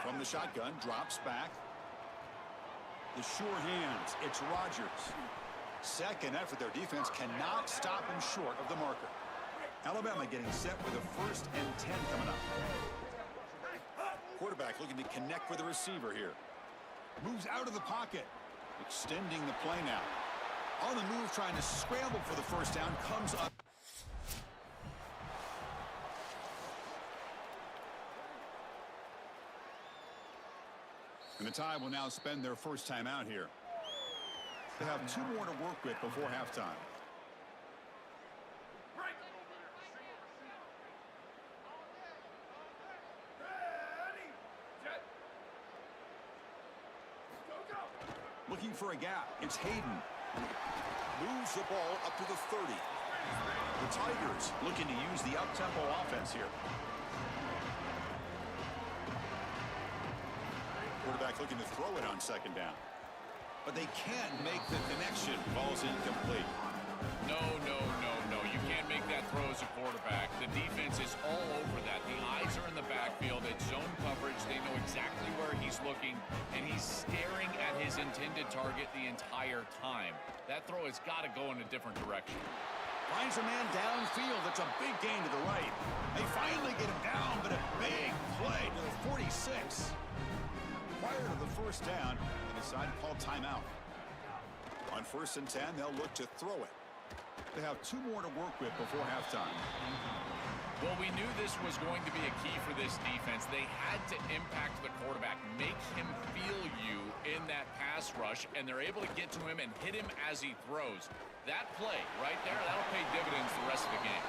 From the shotgun, drops back. The sure hands, it's Rodgers. 2nd effort, their defense cannot stop him short of the marker. Alabama getting set with a 1st and 10 coming up. Quarterback looking to connect with the receiver here. Moves out of the pocket, extending the play now. On the move, trying to scramble for the first down, comes up. And the Tide will now spend their first time out here. They have 2 more to work with before halftime. Looking for a gap. It's Hayden. Moves the ball up to the 30. The Tigers looking to use the up-tempo offense here. Quarterback looking to throw it on 2nd down. But they can't make the connection. Ball's incomplete. No. You can't make that throw as a quarterback. The defense is all over that. The eyes are in the backfield. It's zone coverage. They know exactly where he's looking, and he's staring at his intended target the entire time. That throw has got to go in a different direction. Finds a man downfield. It's a big gain to the right. They finally get him down, but a big play to the 46. Prior to the first down, they decide to call timeout. On 1st and 10, they'll look to throw it. They have 2 more to work with before halftime. Well, we knew this was going to be a key for this defense. They had to impact the quarterback, make him feel you in that pass rush, and they're able to get to him and hit him as he throws. That play right there, that'll pay dividends the rest of the game.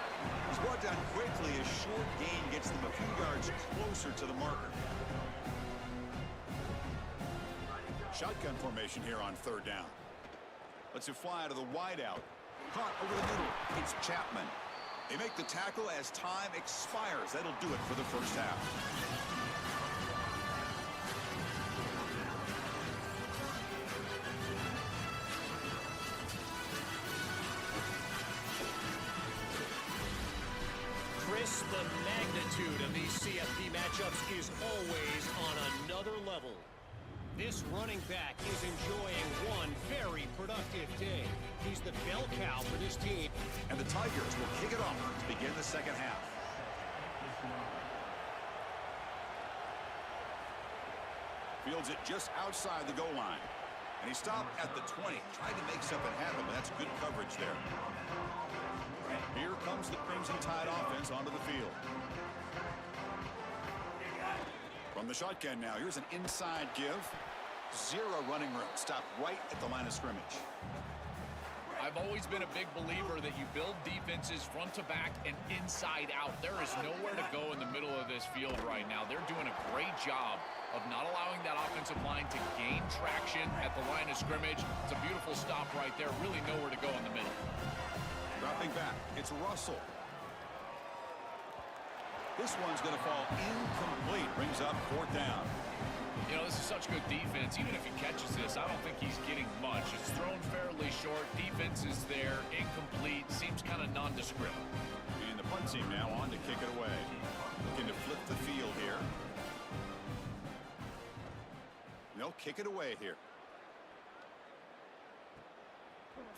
He's brought down quickly. A short gain gets them a few yards closer to the marker. Shotgun formation here on 3rd down. Lets it fly out of the wideout. Caught over the middle. It's Chapman. They make the tackle as time expires. That'll do it for the first half. Chris, the magnitude of these CFP matchups is always on another level. This running back is enjoying one very productive day. He's the bell cow for this team. And the Tigers will kick it off to begin the second half. Fields it just outside the goal line. And he stopped at the 20. Tried to make something happen, but that's good coverage there. Here comes the Crimson Tide offense onto the field. From the shotgun now, here's an inside give. Zero running room. Stop right at the line of scrimmage. I've always been a big believer that you build defenses front to back and inside out. There is nowhere to go in the middle of this field right now. They're doing a great job of not allowing that offensive line to gain traction at the line of scrimmage. It's a beautiful stop right there. Really nowhere to go in the middle. Dropping back, it's Russell. This one's going to fall incomplete. Brings up 4th down. You know, this is such good defense. Even if he catches this, I don't think he's getting much. It's thrown fairly short. Defense is there. Incomplete. Seems kind of nondescript. And the punt team now on to kick it away. Looking to flip the field here. They'll kick it away here.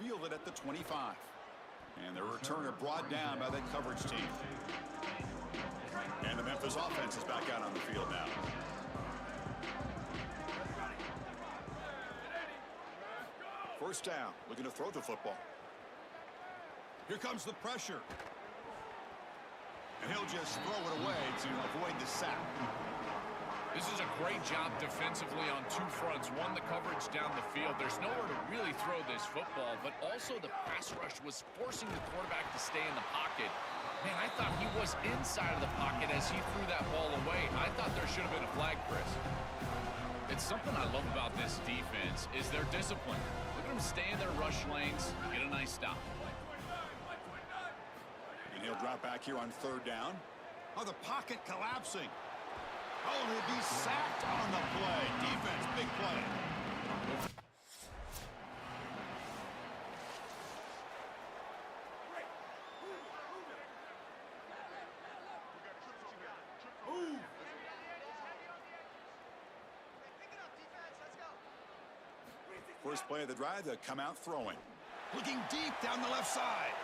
Fielded at the 25. And the returner brought down by that coverage team. And the Memphis offense is back out on the field now. First down, looking to throw the football. Here comes the pressure. And he'll just throw it away to avoid the sack. This is a great job defensively on two fronts. One, the coverage down the field. There's nowhere to really throw this football, but also the pass rush was forcing the quarterback to stay in the pocket. Man, I thought he was inside of the pocket as he threw that ball away. I thought there should have been a flag, Chris. It's something I love about this defense is their discipline. Look at them stay in their rush lanes, get a nice stop. And he'll drop back here on 3rd down. Oh, the pocket collapsing. Oh, and he'll be sacked on the play. Defense, big play. First play of the drive, they'll come out throwing. Looking deep down the left side.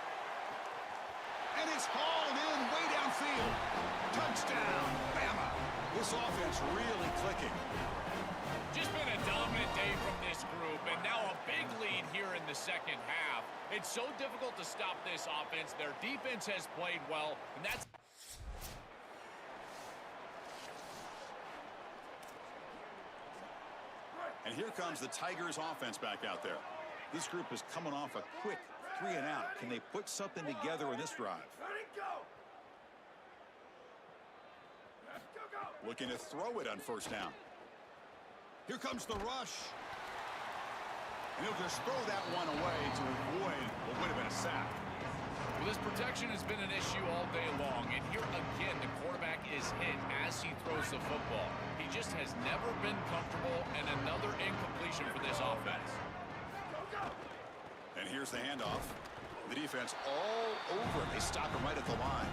And it's hauled in way downfield. Touchdown, Bama. This offense really clicking. Just been a dominant day from this group, and now a big lead here in the second half. It's so difficult to stop this offense. Their defense has played well, and that's... And here comes the Tigers offense back out there. This group is coming off a quick 3-and-out. Can they put something together in this drive? Looking to throw it on first down. Here comes the rush. And he'll just throw that one away to avoid what would have been a sack. Well, this protection has been an issue all day long, and here again the quarterback is hit as he throws the football. He just has never been comfortable, and another incompletion for this offense. And here's the handoff. The defense all over it. They stop him right at the line.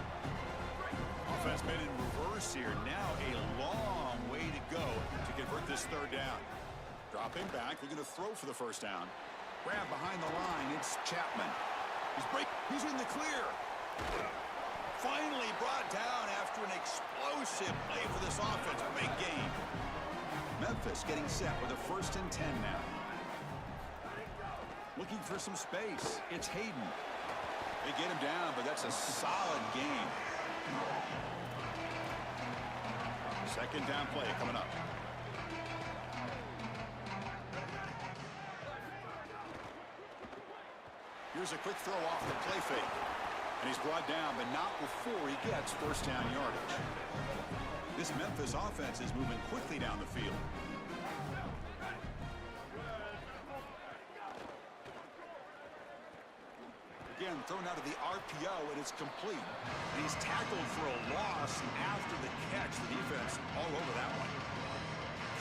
Offense made in reverse here. Now a long way to go to convert this 3rd down. Dropping back, looking to throw for the first down. Grab behind the line. It's Chapman. He's in the clear. Finally brought down after an explosive play for this offense. Big game. Memphis getting set with a 1st and 10 now. Looking for some space. It's Hayden. They get him down, but that's a solid game. 2nd down play coming up. Here's a quick throw off the play fake. And he's brought down, but not before he gets 1st down yardage. This Memphis offense is moving quickly down the field. Again, thrown out of the RPO, and it's complete. And he's tackled for a loss after the catch. The defense all over that one.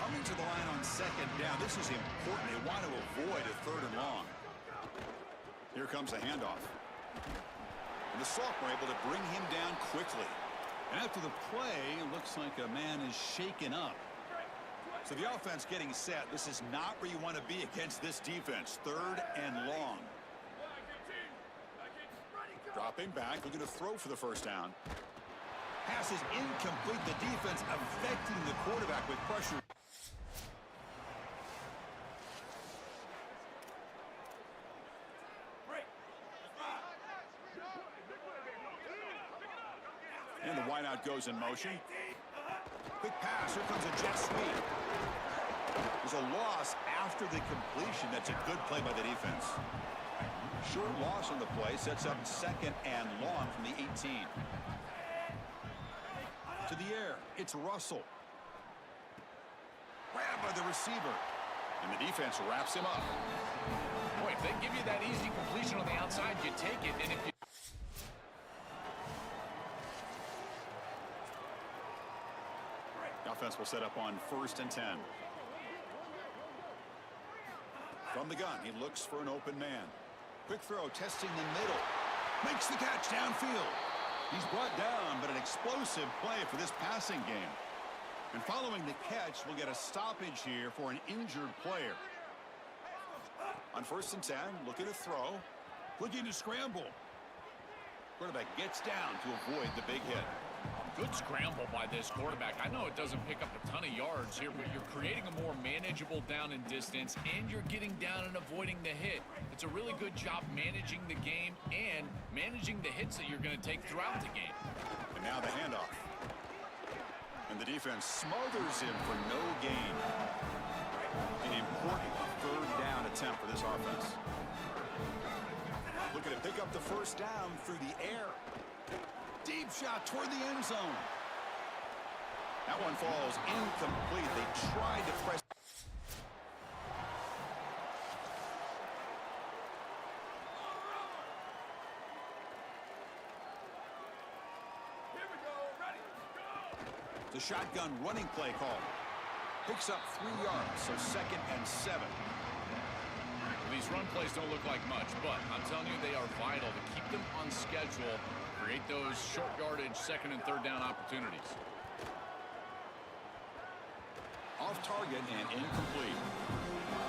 Coming to the line on 2nd down. This is important. They want to avoid a 3rd and long. Here comes a handoff. And the sophomore able to bring him down quickly. And after the play, it looks like a man is shaken up. So the offense getting set. This is not where you want to be against this defense. 3rd and long. Dropping back, looking to throw for the 1st down. Pass is incomplete. The defense affecting the quarterback with pressure. wideout goes in motion. Quick pass. Here comes a jet sweep. There's a loss after the completion. That's a good play by the defense. Short loss on the play. Sets up second and long from the 18. To the air. It's Russell. Grabbed by the receiver. And the defense wraps him up. Boy, if they give you that easy completion on the outside, you take it. And if you... The offense will set up on 1st and 10. From the gun, he looks for an open man. Quick throw, testing the middle. Makes the catch downfield. He's brought down, but an explosive play for this passing game. And following the catch, we'll get a stoppage here for an injured player. On 1st and 10, looking to throw. Looking to scramble. Quarterback gets down to avoid the big hit. Good scramble by this quarterback. I know it doesn't pick up a ton of yards here, but you're creating a more manageable down and distance, and you're getting down and avoiding the hit. It's a really good job managing the game and managing the hits that you're going to take throughout the game. And now the handoff. And the defense smothers him for no gain. An important 3rd down attempt for this offense. Looking to pick up the 1st down through the air. Deep shot toward the end zone. That one falls incomplete. They tried to press. Here we go. Ready? Go! The shotgun running play call. Picks up 3 yards, so 2nd and 7. These run plays don't look like much, but I'm telling you, they are vital to keep them on schedule, create those short yardage 2nd and 3rd down opportunities. Off target and incomplete.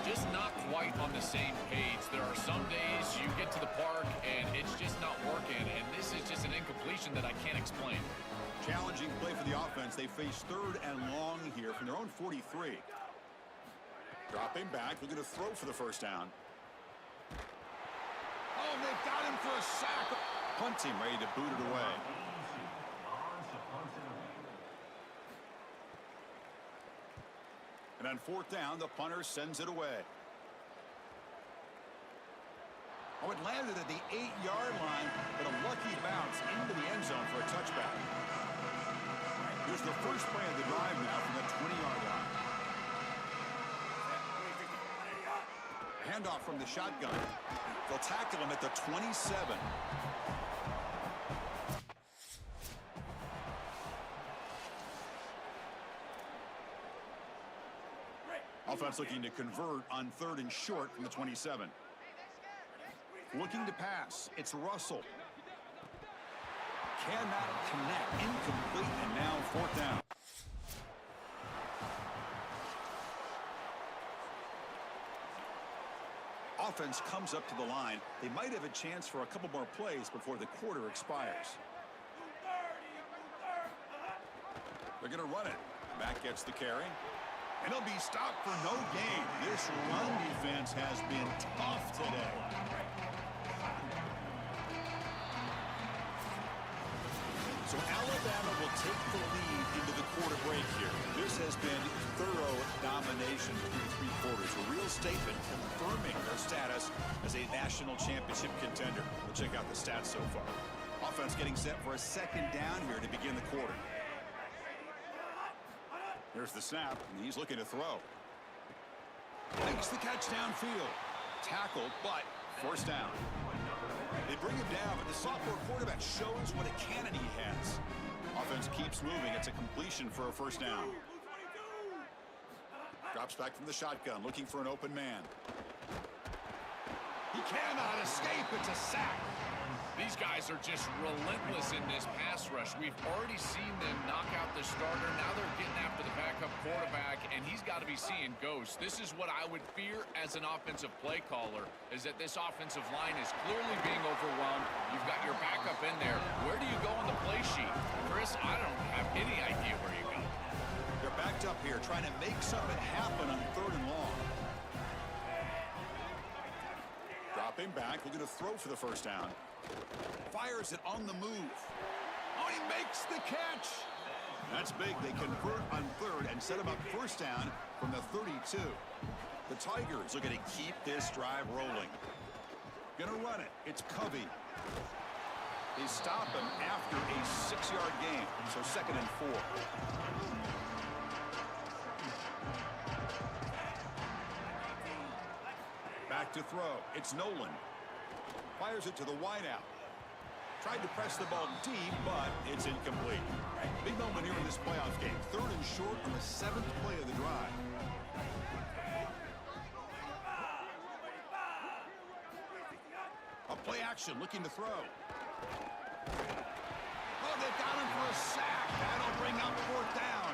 Just not quite on the same page. There are some days you get to the park and it's just not working, and this is just an incompletion that I can't explain. Challenging play for the offense. They face 3rd and long here from their own 43. Dropping back, looking to throw for the 1st down. Oh, they've got him for a sack. Punting, ready to boot it away. And on 4th down, the punter sends it away. Oh, it landed at the 8-yard line, but a lucky bounce into the end zone for a touchback. Here's the first play of the drive now from the 20-yard line. Handoff from the shotgun. They'll tackle him at the 27. Offense looking to convert on 3rd and short from the 27. Looking to pass. It's Russell. Cannot connect. Incomplete, and now 4th down. Offense comes up to the line. They might have a chance for a couple more plays before the quarter expires. They're going to run it. Back gets the carry. And he'll be stopped for no gain. This run defense has been tough today. So Alabama will take the lead into the quarter break here. This has been thorough domination through 3 quarters. A real statement confirming their status as a national championship contender. We'll check out the stats so far. Offense getting set for a 2nd down here to begin the quarter. There's the snap, and he's looking to throw. Makes the catch downfield. Tackled, but 1st down. They bring him down, but the sophomore quarterback shows what a cannon he has. Offense keeps moving. It's a completion for a 1st down. Drops back from the shotgun, looking for an open man. He cannot escape. It's a sack. These guys are just relentless in this pass rush. We've already seen them knock out the starter. Now they're getting after the backup quarterback, and he's got to be seeing ghosts. This is what I would fear as an offensive play caller, is that this offensive line is clearly being overwhelmed. You've got your backup in there. Where do you go on the play sheet? Chris, I don't have any idea where you go. They're backed up here, trying to make something happen on 3rd and long. Dropping back, looking to throw for the 1st down. Fires it on the move. Oh, he makes the catch. That's big. They convert on third and set him up first down from the 32. The Tigers are going to keep this drive rolling. Going to run it. It's Covey. They stop him after a 6-yard gain, so 2nd and 4. Back to throw. It's Nolan. Fires it to the wideout. Tried to press the ball deep, but it's incomplete. Big moment here in this playoff game. 3rd and short on the 7th play of the drive. A play action, looking to throw. Oh, they got him for a sack. That'll bring up 4th down.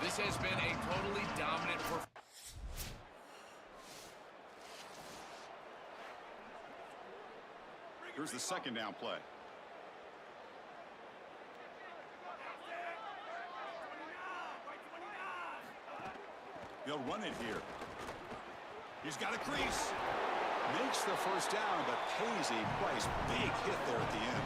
This has been a totally dominant performance. Here's the 2nd down play. They'll run it here. He's got a crease. Makes the first down, but pays a price. Big hit there at the end.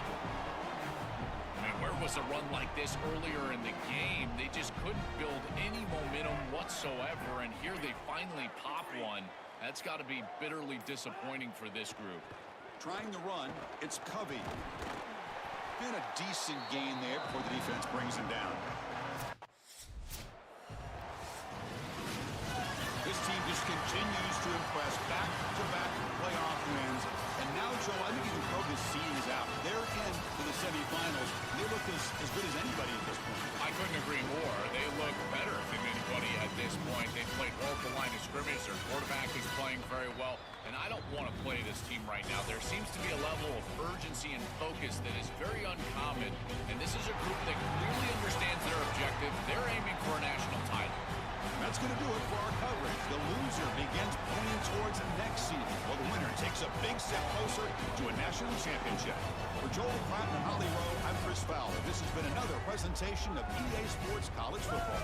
I mean, where was a run like this earlier in the game? They just couldn't build any momentum whatsoever, and here they finally pop one. That's got to be bitterly disappointing for this group. Trying to run, it's Covey. Been a decent gain there before the defense brings him down. This team just continues to impress. Back-to-back playoff wins. And now, Joe, I think you can throw this series out. They're into the semifinals. They look as good as anybody at this point. I couldn't agree more. They look better than anybody at this point. They played well at the line of scrimmage. Their quarterback is playing very well. And I don't want to play this team right now. There seems to be a level of urgency and focus that is very uncommon. And this is a group that clearly understands their objective. They're aiming for a national title. That's going to do it for our coverage. The loser begins pointing towards next season, while the winner takes a big step closer to a national championship. For Joel Pratt and Holly Rowe, I'm Chris Fowler. This has been another presentation of EA Sports College Football.